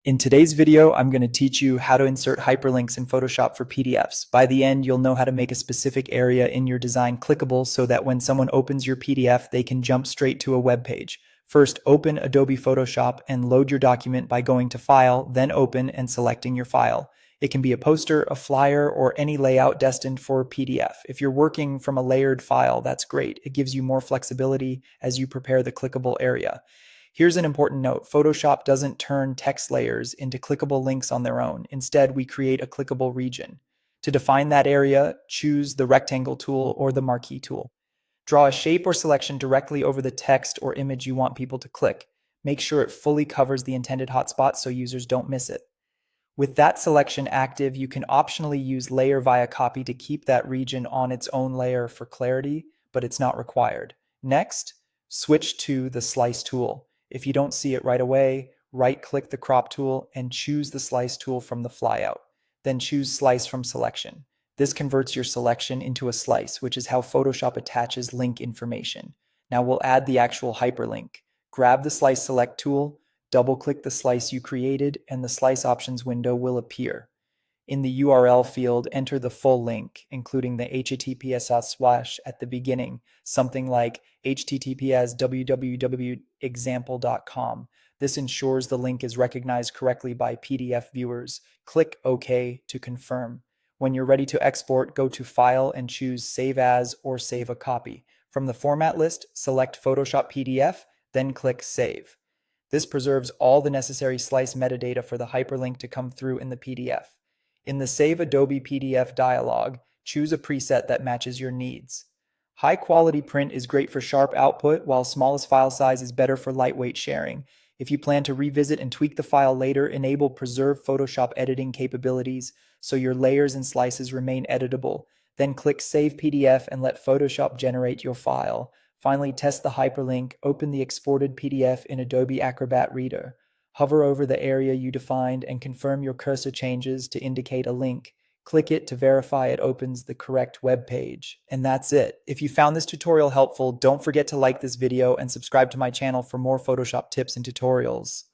In today's video, I'm going to teach you how to insert hyperlinks in Photoshop for PDFs. By the end, you'll know how to make a specific area in your design clickable so that when someone opens your PDF, they can jump straight to a web page. First, open Adobe Photoshop and load your document by going to File, then Open and selecting your file. It can be a poster, a flyer, or any layout destined for PDF. If you're working from a layered file, that's great. It gives you more flexibility as you prepare the clickable area. Here's an important note. Photoshop doesn't turn text layers into clickable links on their own. Instead, we create a clickable region. To define that area, choose the rectangle tool or the marquee tool. Draw a shape or selection directly over the text or image you want people to click. Make sure it fully covers the intended hotspot so users don't miss it. With that selection active, you can optionally use layer via copy to keep that region on its own layer for clarity, but it's not required. Next, switch to the slice tool. If you don't see it right away, right-click the crop tool and choose the slice tool from the flyout. Then choose slice from selection. This converts your selection into a slice, which is how Photoshop attaches link information. Now we'll add the actual hyperlink. Grab the slice select tool, double-click the slice you created, and the slice options window will appear. In the URL field, enter the full link, including the https at the beginning, something like https://www.example.com. This ensures the link is recognized correctly by PDF viewers. Click OK to confirm. When you're ready to export, go to File and choose Save As or Save a Copy. From the format list, select Photoshop PDF, then click Save. This preserves all the necessary slice metadata for the hyperlink to come through in the PDF. In the Save Adobe PDF dialog, choose a preset that matches your needs. High quality print is great for sharp output, while smallest file size is better for lightweight sharing. If you plan to revisit and tweak the file later, enable Preserve Photoshop editing capabilities so your layers and slices remain editable. Then click Save PDF and let Photoshop generate your file. Finally, test the hyperlink, open the exported PDF in Adobe Acrobat Reader. Hover over the area you defined and confirm your cursor changes to indicate a link. Click it to verify it opens the correct web page. And that's it. If you found this tutorial helpful, don't forget to like this video and subscribe to my channel for more Photoshop tips and tutorials.